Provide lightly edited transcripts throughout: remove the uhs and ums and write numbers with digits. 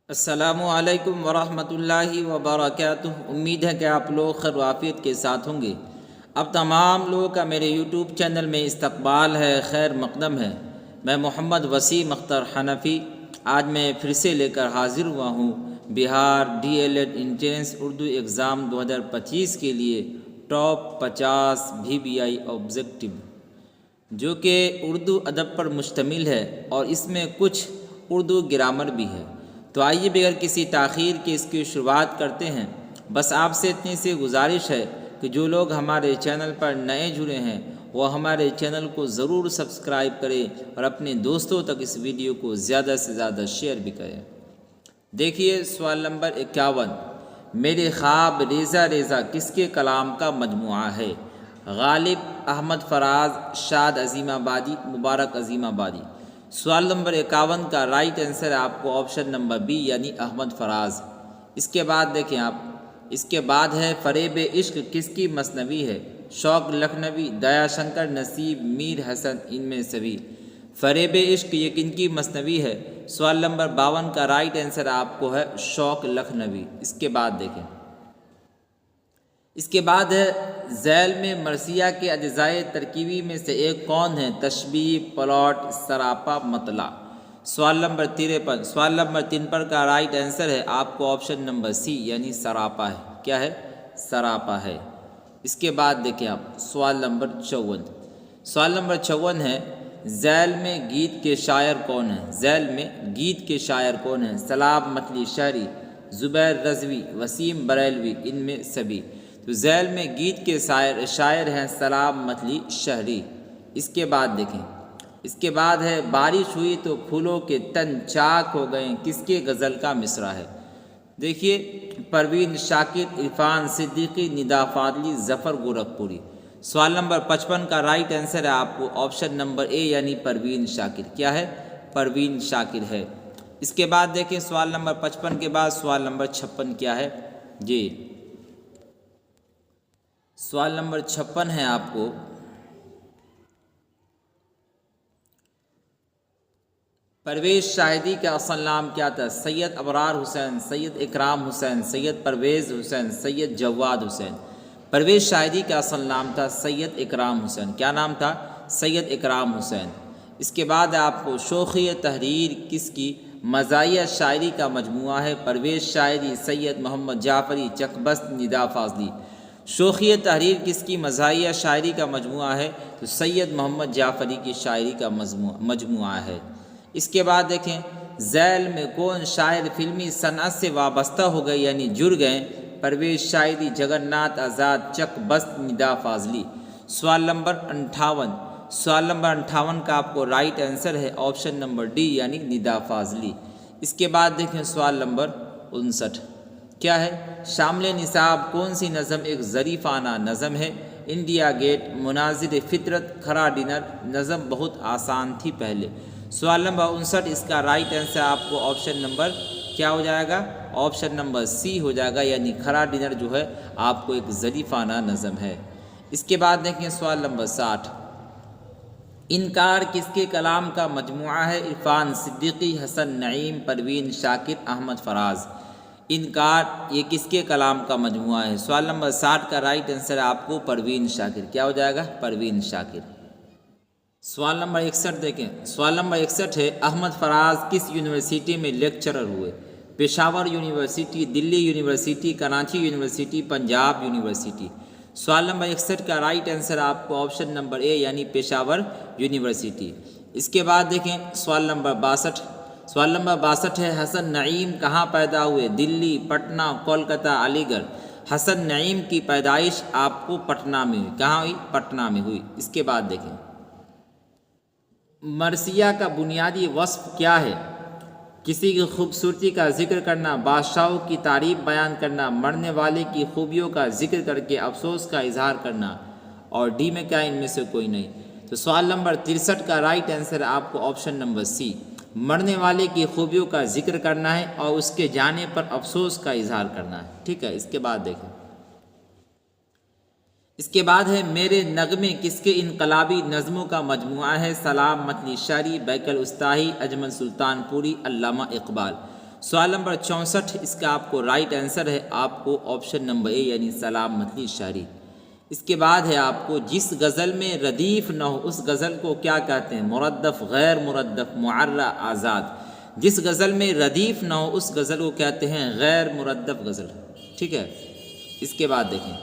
السلام علیکم ورحمۃ اللہ وبرکاتہ۔ امید ہے کہ آپ لوگ خیر و عافیت کے ساتھ ہوں گے۔ اب تمام لوگوں کا میرے یوٹیوب چینل میں استقبال ہے، خیر مقدم ہے۔ میں محمد وسیم اختر حنفی آج میں پھر سے لے کر حاضر ہوا ہوں بہار DL ED entrance Urdu exam 2025 کے لیے ٹاپ 50 VBI آبجیکٹیو، جو کہ اردو ادب پر مشتمل ہے اور اس میں کچھ اردو گرامر بھی ہے۔ تو آئیے بغیر کسی تاخیر کے اس کی شروعات کرتے ہیں۔ بس آپ سے اتنی سی گزارش ہے کہ جو لوگ ہمارے چینل پر نئے جڑے ہیں وہ ہمارے چینل کو ضرور سبسکرائب کریں اور اپنے دوستوں تک اس ویڈیو کو زیادہ سے زیادہ شیئر بھی کریں۔ دیکھیے سوال نمبر 51، میرے خواب ریزہ ریزہ کس کے کلام کا مجموعہ ہے؟ غالب، احمد فراز، شاد عظیم آبادی، مبارک عظیم آبادی۔ سوال نمبر 51 کا رائٹ آنسر آپ کو آپشن نمبر بی یعنی احمد فراز۔ اس کے بعد دیکھیں آپ، اس کے بعد ہے فریب عشق کس کی مثنوی ہے؟ شوق لکھنوی، دیا شنکر، نصیب، میر حسن، ان میں سبھی۔ فریب عشق یہ کن کی مثنوی ہے؟ سوال نمبر 52 کا رائٹ آنسر آپ کو ہے شوق لکھنوی۔ اس کے بعد دیکھیں، اس کے بعد ہے ذیل میں مرثیہ کے اجزائے ترکیبی میں سے ایک کون ہے؟ تشبیہ، پلاٹ، سراپا، مطلع۔ سوال نمبر 53، سوال نمبر 53 کا رائٹ آنسر ہے آپ کو آپشن نمبر سی یعنی سراپا ہے۔ کیا ہے؟ سراپا ہے۔ اس کے بعد دیکھیں آپ سوال نمبر 54، سوال نمبر 54 ہے ذیل میں گیت کے شاعر کون ہیں؟ ذیل میں گیت کے شاعر کون ہیں؟ سلام مطلی شہری، زبیر رضوی، وسیم بریلوی، ان میں سبھی۔ تو ذیل میں گیت کے شاعر ہیں سلام مطلی شہری۔ اس کے بعد دیکھیں، اس کے بعد ہے بارش ہوئی تو پھولوں کے تن چاک ہو گئے کس کے غزل کا مصرع ہے؟ دیکھیے پروین شاکر، عرفان صدیقی، ندا فاضلی، ظفر گورکھپوری۔ سوال نمبر 55 کا رائٹ آنسر ہے آپ کو آپشن نمبر اے یعنی پروین شاکر۔ کیا ہے؟ پروین شاکر ہے۔ اس کے بعد دیکھیں سوال نمبر 55 کے بعد سوال نمبر 56 کیا ہے؟ جی سوال نمبر 56 ہے آپ کو پرویز شاہدی کا اصل نام کیا تھا؟ سید ابرار حسین، سید اکرام حسین، سید پرویز حسین، سید جواد حسین۔ پرویز شاہدی کا اصل نام تھا سید اکرام حسین۔ کیا نام تھا؟ سید اکرام حسین۔ اس کے بعد آپ کو شوخی تحریر کس کی مزاحیہ شاعری کا مجموعہ ہے؟ پرویز شاعری، سید محمد جعفری، چکبست، ندا فاضلی۔ شوخی تحریر کس کی مزاحیہ شاعری کا مجموعہ ہے؟ تو سید محمد جعفری کی شاعری کا مجموعہ ہے۔ اس کے بعد دیکھیں ذیل میں کون شاعر فلمی صنعت سے وابستہ ہو گئے یعنی جڑ گئے؟ پرویز شاعری، جگن ناتھ آزاد، چکبست، ندا فاضلی۔ سوال نمبر 58، سوال نمبر 58 کا آپ کو رائٹ آنسر ہے آپشن نمبر ڈی یعنی ندا فاضلی۔ اس کے بعد دیکھیں سوال نمبر 59، کیا ہے؟ شامل نصاب کون سی نظم ایک ظریفانہ نظم ہے؟ انڈیا گیٹ، مناظر فطرت، کھڑا ڈنر، نظم بہت آسان تھی پہلے۔ سوال نمبر 59 اس کا رائٹ آنسر آپ کو آپشن نمبر کیا ہو جائے گا؟ آپشن نمبر سی ہو جائے گا یعنی کھڑا ڈنر جو ہے آپ کو ایک ظریفانہ نظم ہے۔ اس کے بعد دیکھیں سوال نمبر 60، انکار کس کے کلام کا مجموعہ ہے؟ عرفان صدیقی، حسن نعیم، پروین شاکر، احمد فراز۔ انکار یہ کس کے کلام کا مجموعہ ہے؟ سوال نمبر 60 کا رائٹ آنسر آپ کو پروین شاکر۔ کیا ہو جائے گا؟ پروین شاکر۔ سوال نمبر 61 دیکھیں، سوال نمبر 61 ہے احمد فراز کس یونیورسٹی میں لیکچرر ہوئے؟ Peshawar university, Delhi university, Karachi university, Punjab university. سوال نمبر 61 کا رائٹ آنسر آپ کو آپشن نمبر اے یعنی پشاور یونیورسٹی۔ اس کے بعد دیکھیں سوال نمبر 62، سوال نمبر 62 ہے حسن نعیم کہاں پیدا ہوئے؟ دلی، پٹنہ، کولکتہ، علی گڑھ۔ حسن نعیم کی پیدائش آپ کو پٹنہ میں ہوئی۔ کہاں ہوئی؟ پٹنہ میں ہوئی۔ اس کے بعد دیکھیں مرثیہ کا بنیادی وصف کیا ہے؟ کسی کی خوبصورتی کا ذکر کرنا، بادشاہوں کی تعریف بیان کرنا، مرنے والے کی خوبیوں کا ذکر کر کے افسوس کا اظہار کرنا، اور ڈی میں کیا ان میں سے کوئی نہیں؟ تو سوال نمبر 63 کا رائٹ آنسر آپ کو آپشن نمبر سی مرنے والے کی خوبیوں کا ذکر کرنا ہے اور اس کے جانے پر افسوس کا اظہار کرنا ہے۔ ٹھیک ہے۔ اس کے بعد دیکھیں، اس کے بعد ہے میرے نغمے کس کے انقلابی نظموں کا مجموعہ ہے؟ سلام مطلی شہری، بیکل استاحی، اجمل سلطان پوری، علامہ اقبال۔ سوال نمبر 64 اس کا آپ کو رائٹ آنسر ہے آپ کو آپشن نمبر اے یعنی سلام مطلع شاعری۔ اس کے بعد ہے آپ کو جس غزل میں ردیف نہ ہو اس غزل کو کیا کہتے ہیں؟ مردف، غیر مردف، معرہ، آزاد۔ جس غزل میں ردیف نہ ہو اس غزل کو کہتے ہیں غیر مردف غزل، ٹھیک ہے۔ اس کے بعد دیکھیں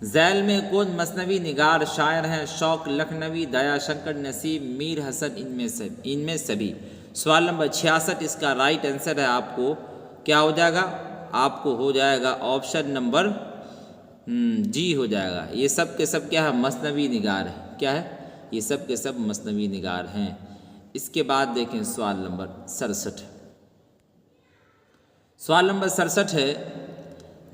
ذیل میں کون مثنوی نگار شاعر ہیں؟ شوق لکھنوی، دیا شنکر، نسیم، میر حسن، ان میں سبھی۔ سوال نمبر 66 اس کا رائٹ آنسر ہے آپ کو کیا ہو جائے گا؟ آپ کو ہو جائے گا آپشن نمبر جی ہو جائے گا۔ یہ سب کے سب کیا ہے؟ مثنوی نگار ہے۔ کیا ہے؟ یہ سب کے سب مثنوی نگار ہیں۔ اس کے بعد دیکھیں سوال نمبر 67۔ سوال نمبر 67 ہے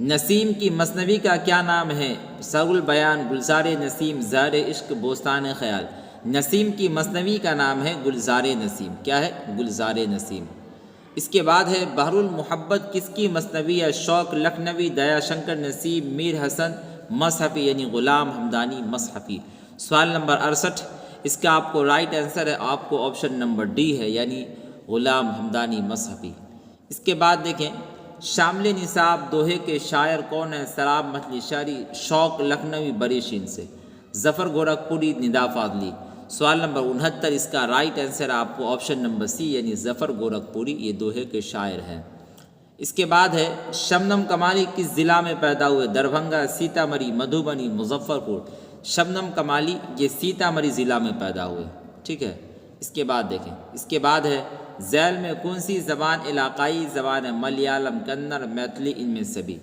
نسیم کی مثنوی کا کیا نام ہے؟ سر البیان، گلزار نسیم، زہر عشق، بوستان خیال۔ نسیم کی مثنوی کا نام ہے گلزار نسیم۔ کیا ہے؟ گلزار نسیم۔ اس کے بعد ہے بحر المحبت کس کی مثنوی ہے؟ شوق لکھنوی، دیا شنکر، نسیم، میر حسن مصحفی یعنی غلام حمدانی مصحفی۔ سوال نمبر 68 اس کا آپ کو رائٹ آنسر ہے آپ کو آپشن نمبر ڈی ہے یعنی غلام حمدانی مصحفی۔ اس کے بعد دیکھیں شامل نصاب دوہے کے شاعر کون ہیں؟ سلام مطلع شاعری، شوق لکھنوی بریشین سے، ظفر گورکھپوری، ندا فاضلی۔ سوال نمبر 69 اس کا رائٹ آنسر آپ کو آپشن نمبر سی یعنی ظفر گورکھپوری یہ دوہے کے شاعر ہیں۔ اس کے بعد ہے شبنم کمالی کس ضلع میں پیدا ہوئے؟ دربھنگہ، سیتامڑھی، مدھوبنی، مظفر پور۔ شبنم کمالی یہ سیتامڑھی ضلع میں پیدا ہوئے، ٹھیک ہے۔ اس کے بعد دیکھیں اس کے بعد ہے ذیل میں کون سی زبان علاقائی زبان ہے؟ ملیالم، کنڑ، میتھلی، ان میں سبھی۔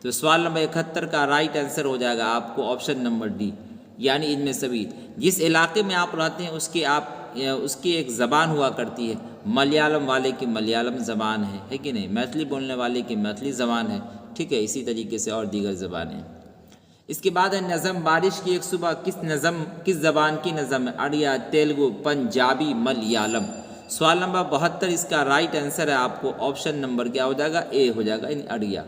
تو سوال نمبر 71 کا رائٹ آنسر ہو جائے گا آپ کو آپشن نمبر ڈی یعنی ان میں سبھی۔ جس علاقے میں آپ رہتے ہیں اس کی ایک زبان ہوا کرتی ہے، ملیالم والے کی ملیالم زبان ہے کہ نہیں؟ میتھلی بولنے والے کی میتھلی زبان ہے، ٹھیک ہے۔ اسی طریقے سے اور دیگر زبانیں۔ اس کے بعد ہے نظم بارش کی ایک صبح کس زبان کی نظم ہے؟ اڑیا، تیلگو، پنجابی، ملیالم۔ سوال نمبر 72 اس کا رائٹ آنسر ہے آپ کو آپشن نمبر کیا ہو جائے گا؟ اے ہو جائے گا یعنی اڑیا۔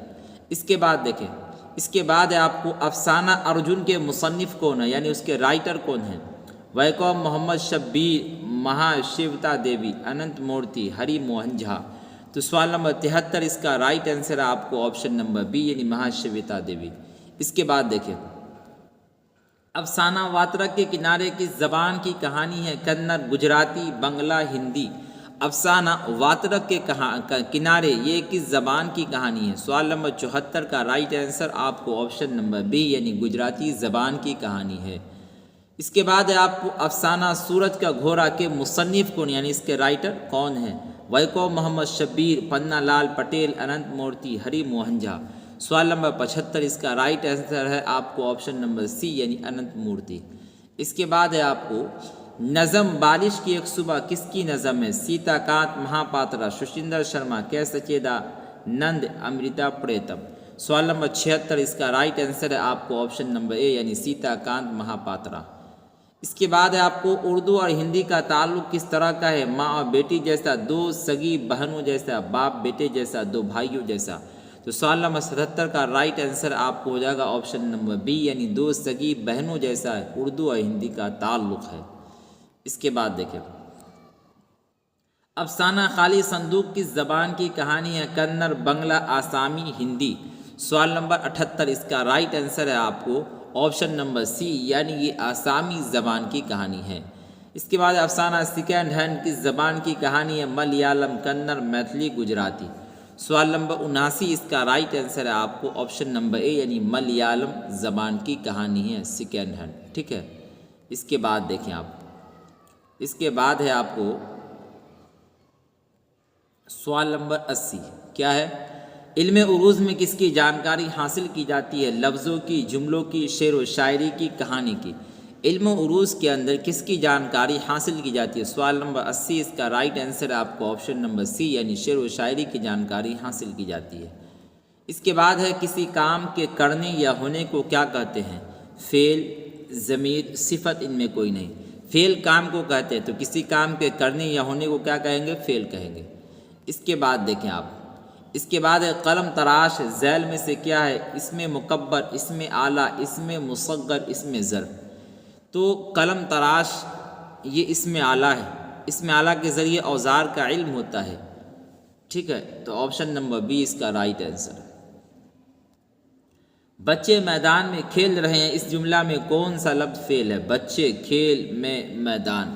اس کے بعد دیکھیں اس کے بعد ہے آپ کو افسانہ ارجن کے مصنف کون ہے یعنی اس کے رائٹر کون ہیں؟ ویکوم، محمد شبیر، مہا شیوتا دیوی، اننت مورتی، ہری موہن جھا۔ تو سوال نمبر 73 اس کا رائٹ آنسر ہے آپ کو آپشن نمبر بی یعنی مہا شیوتا دیوی۔ اس کے بعد دیکھیں افسانہ واترک کے کنارے کس زبان کی کہانی ہے؟ کنڑ، گجراتی، بنگلہ، ہندی۔ افسانہ واترک کے کنارے یہ کس زبان کی کہانی ہے؟ سوال نمبر 74 کا رائٹ آنسر آپ کو آپشن نمبر بی یعنی گجراتی زبان کی کہانی ہے۔ اس کے بعد ہے آپ کو افسانہ سورج کا گھوڑا کے مصنف کون یعنی اس کے رائٹر کون ہیں؟ ویکوم، محمد شبیر، پننا لال پٹیل، اننت مورتی، ہری موہن جھا۔ سوال نمبر 75 اس کا رائٹ آنسر ہے آپ کو آپشن نمبر سی یعنی اننت مورتی۔ اس کے بعد ہے آپ کو نظم بارش کی ایک صبح کس کی نظم ہے؟ سیتا کانت مہاپاترا، ششیندر شرما، کے سچیدا نند، امرتا پریتم۔ سوال نمبر 76 اس کا رائٹ آنسر ہے آپ کو آپشن نمبر اے یعنی سیتا کانت مہاپاترا۔ اس کے بعد ہے آپ کو اردو اور ہندی کا تعلق کس طرح کا ہے؟ ماں اور بیٹی جیسا، دو سگی بہنوں جیسا، باپ بیٹے جیسا، دو بھائیوں جیسا۔ تو سوال نمبر 77 کا رائٹ آنسر آپ کو ہو جائے گا آپشن نمبر بی یعنی دو سگی بہنوں جیسا ہے اردو اور ہندی کا تعلق ہے۔ اس کے بعد دیکھیں افسانہ خالی صندوق کس زبان کی کہانی ہے؟ کنڑ، بنگلہ، آسامی، ہندی۔ سوال نمبر 78 اس کا رائٹ آنسر ہے آپ کو آپشن نمبر سی یعنی یہ آسامی زبان کی کہانی ہے۔ اس کے بعد افسانہ سیکنڈ ہینڈ کس زبان کی کہانی ہے؟ ملیالم، کنڑ، میتھلی، گجراتی۔ سوال نمبر 79 اس کا رائٹ آنسر ہے آپ کو آپشن نمبر اے یعنی ملیالم زبان کی کہانی ہے سیکنڈ ہینڈ، ٹھیک ہے۔ اس کے بعد دیکھیں آپ اس کے بعد ہے آپ کو سوال نمبر 80 کیا ہے؟ علم عروض میں کس کی جانکاری حاصل کی جاتی ہے؟ لفظوں کی، جملوں کی، شعر و شاعری کی، کہانی کی۔ علم عروض کے اندر کس کی جانکاری حاصل کی جاتی ہے؟ سوال نمبر 80 اس کا رائٹ آنسر آپ کو آپشن نمبر سی یعنی شعر و شاعری کی جانکاری حاصل کی جاتی ہے۔ اس کے بعد ہے کسی کام کے کرنے یا ہونے کو کیا کہتے ہیں؟ فعل، ضمیر، صفت، ان میں کوئی نہیں۔ فعل کام کو کہتے ہیں تو کسی کام کے کرنے یا ہونے کو کیا کہیں گے؟ فعل کہیں گے۔ اس کے بعد دیکھیں آپ اس کے بعد ہے قلم تراش ذیل میں سے کیا ہے؟ اس میں مکبر، اس میں اعلیٰ، اس میں مصغر، اس میں ظرف۔ تو قلم تراش یہ اس میں اعلیٰ ہے، اس میں اعلیٰ کے ذریعے اوزار کا علم ہوتا ہے، ٹھیک ہے، تو آپشن نمبر بی اس کا رائٹ آنسر ہے۔ بچے میدان میں کھیل رہے ہیں، اس جملہ میں کون سا لفظ فعل ہے؟ بچے کھیل میں میدان،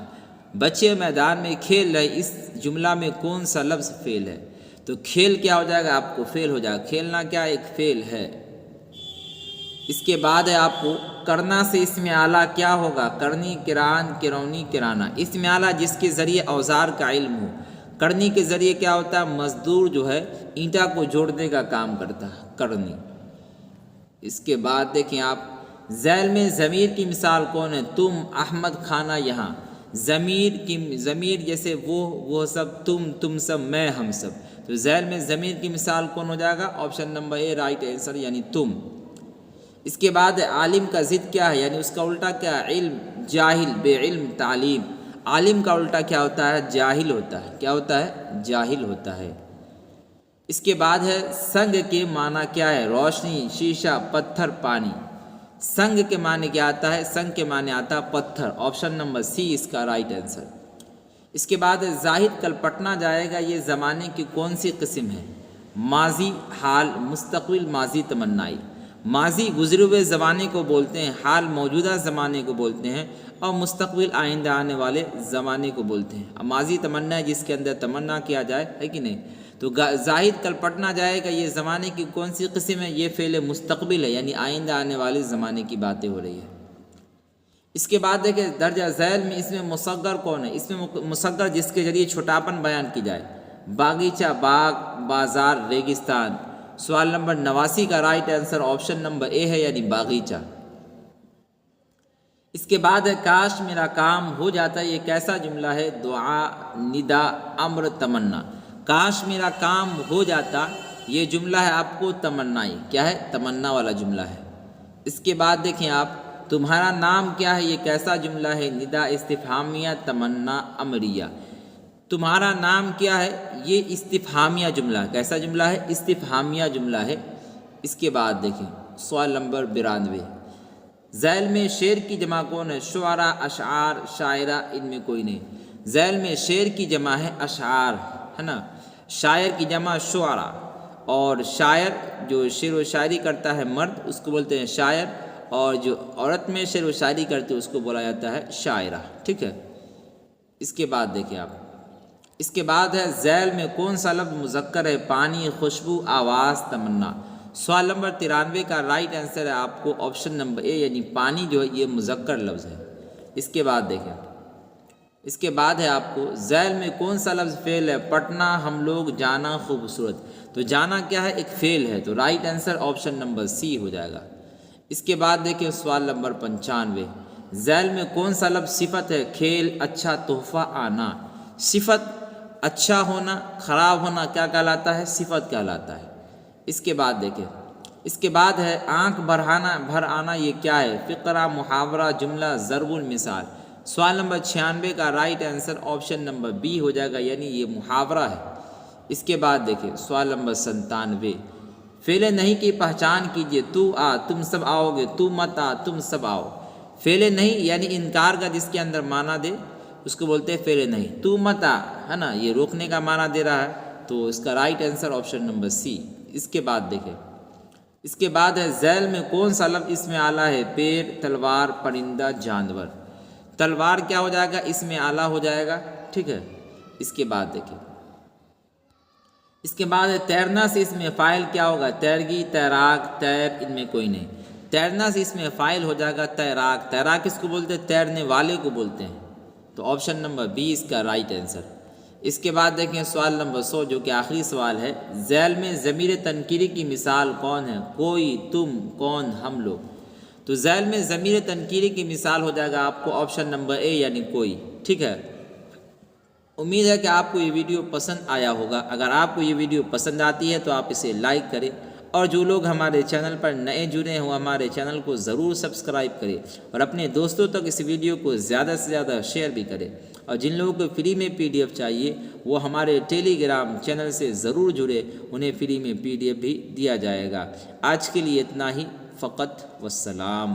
بچے میدان میں کھیل رہے، اس جملہ میں کون سا لفظ فعل ہے؟ تو کھیل کیا ہو جائے گا آپ کو؟ فعل ہو جائے گا، کھیلنا کیا ایک فعل ہے۔ اس کے بعد ہے آپ کو کرنا سے اسم اعلیٰ کیا ہوگا؟ کرنی، کران، کرونی، کرانا۔ اسم اعلیٰ جس کے ذریعے اوزار کا علم ہو۔ کرنی کے ذریعے کیا ہوتا ہے؟ مزدور جو ہے اینٹا کو جوڑنے کا کام کرتا ہے، کرنی۔ اس کے بعد دیکھیں آپ، ذیل میں ضمیر کی مثال کون ہے؟ تم، احمد، کھانا، یہاں۔ ضمیر جیسے وہ سب، تم سب، میں، ہم سب۔ تو ذیل میں ضمیر کی مثال کون ہو جائے گا؟ آپشن نمبر اے رائٹ آنسر، یعنی تم۔ اس کے بعد عالم کا ضد کیا ہے؟ یعنی اس کا الٹا کیا ہے؟ علم، جاہل، بے علم، تعلیم۔ عالم کا الٹا کیا ہوتا ہے؟ جاہل ہوتا ہے۔ کیا ہوتا ہے؟ جاہل ہوتا ہے۔ اس کے بعد ہے سنگ کے معنی کیا ہے؟ روشنی، شیشہ، پتھر، پانی۔ سنگ کے معنی کیا آتا ہے؟ سنگ کے معنی آتا ہے پتھر۔ آپشن نمبر سی اس کا رائٹ آنسر۔ اس کے بعد زاہد کل پٹنہ جائے گا، یہ زمانے کی کون سی قسم ہے؟ ماضی، حال، مستقبل، ماضی تمنائی۔ ماضی گزرے ہوئے زمانے کو بولتے ہیں، حال موجودہ زمانے کو بولتے ہیں، اور مستقبل آئندہ آنے والے زمانے کو بولتے ہیں۔ ماضی تمنا ہے جس کے اندر تمنا کیا جائے، ہے کہ نہیں؟ تو زاہد کل پٹنہ جائے گا، یہ زمانے کی کون سی قسم ہے؟ یہ فعل مستقبل ہے، یعنی آئندہ آنے والے زمانے کی باتیں ہو رہی ہے۔ اس کے بعد دیکھیں درجہ ذیل میں اس میں مصغر کون ہے؟ اس میں مصغر جس کے ذریعے چھوٹاپن بیان کی جائے۔ باغیچہ، باغ، بازار، ریگستان۔ سوال نمبر 89 کا رائٹ آنسر آپشن نمبر اے ہے، یعنی باغیچہ۔ اس کے بعد ہے کاش میرا کام ہو جاتا، یہ کیسا جملہ ہے؟ دعا، ندا، امر، تمنا۔ کاش میرا کام ہو جاتا، یہ جملہ ہے آپ کو تمنائی، کیا ہے؟ تمنا والا جملہ ہے۔ اس کے بعد دیکھیں آپ، تمہارا نام کیا ہے؟ یہ کیسا جملہ ہے؟ ندا، استفہامیہ، تمنا، امریہ۔ تمہارا نام کیا ہے؟ یہ استفہامیہ جملہ، کیسا جملہ ہے؟ استفہامیہ جملہ ہے۔ اس کے بعد دیکھیں سوال نمبر 92، ذیل میں شعر کی جمع کون ہے؟ شعراء، اشعار، شاعرہ، ان میں کوئی نہیں۔ ذیل میں شعر کی جمع ہے اشعار، ہے نا۔ شاعر کی جمع شعراء، اور شاعر جو شعر و شاعری کرتا ہے مرد، اس کو بولتے ہیں شاعر، اور جو عورت میں شعر و شاعری کرتی ہے اس کو بولا جاتا ہے شاعرہ، ٹھیک ہے۔ اس کے بعد دیکھیں آپ، اس کے بعد ہے ذیل میں کون سا لفظ مذکر ہے؟ پانی، خوشبو، آواز، تمنا۔ سوال نمبر 93 کا رائٹ آنسر ہے آپ کو آپشن نمبر اے، یعنی پانی جو ہے یہ مذکر لفظ ہے۔ اس کے بعد دیکھیں، اس کے بعد ہے آپ کو ذیل میں کون سا لفظ فعل ہے؟ پٹنہ، ہم لوگ، جانا، خوبصورت۔ تو جانا کیا ہے؟ ایک فعل ہے، تو رائٹ آنسر آپشن نمبر سی ہو جائے گا۔ اس کے بعد دیکھیں سوال نمبر 95، ذیل میں کون سا لفظ صفت ہے؟ کھیل، اچھا، تحفہ، آنا۔ صفت اچھا ہونا، خراب ہونا کیا کہلاتا ہے؟ صفت کہلاتا ہے۔ اس کے بعد دیکھیں، اس کے بعد ہے آنکھ بھر آنا، یہ کیا ہے؟ فقرہ، محاورہ، جملہ، ضرب المثال۔ سوال نمبر 96 کا رائٹ آنسر آپشن نمبر بی ہو جائے گا، یعنی یہ محاورہ ہے۔ اس کے بعد دیکھیں سوال نمبر 97، فعل نہیں کی پہچان کیجیے۔ تو آ، تم سب آؤ گے، تو مت آ، تم سب آؤ۔ فعل نہیں یعنی انکار کا جس کے اندر معنی دے اس کو بولتے ہیں فعل نہیں۔ تو مت آ، ہے نا، یہ روکنے کا معنی دے رہا ہے، تو اس کا رائٹ آنسر آپشن نمبر سی۔ اس کے بعد دیکھیں، اس کے بعد ہے ذیل میں کون سا لفظ اس میں اعلیٰ ہے؟ پیر، تلوار، پرندہ، جانور۔ تلوار کیا ہو جائے گا؟ اس میں اعلیٰ ہو جائے گا، ٹھیک ہے۔ اس کے بعد دیکھیں، اس کے بعد ہے تیرنا سے اس میں فاعل کیا ہوگا؟ تیرگی، تیراک، تیر، ان میں کوئی نہیں۔ تیرنا سے اس میں فاعل ہو جائے گا تیراک۔ تیراک کس کو بولتے ہیں؟ تیرنے والے کو بولتے ہیں، تو آپشن نمبر بی اس کا رائٹ آنسر۔ اس کے بعد دیکھیں سوال نمبر 100 جو کہ آخری سوال ہے، ذیل میں ضمیر تنکیری کی مثال کون ہے؟ کوئی، تم، کون، ہم لوگ۔ تو ذیل میں ضمیر تنکیری کی مثال ہو جائے گا آپ کو آپشن نمبر اے، یعنی کوئی، ٹھیک ہے۔ امید ہے کہ آپ کو یہ ویڈیو پسند آیا ہوگا۔ اگر آپ کو یہ ویڈیو پسند آتی ہے تو آپ اسے لائک کریں، اور جو لوگ ہمارے چینل پر نئے جڑے ہیں وہ ہمارے چینل کو ضرور سبسکرائب کریں، اور اپنے دوستوں تک اس ویڈیو کو زیادہ سے زیادہ شیئر بھی کریں۔ اور جن لوگوں کو فری میں PDF چاہیے وہ ہمارے ٹیلی گرام چینل سے ضرور جڑے، انہیں فری میں PDF بھی دیا جائے گا۔ آج کے لیے اتنا ہی، فقط والسلام۔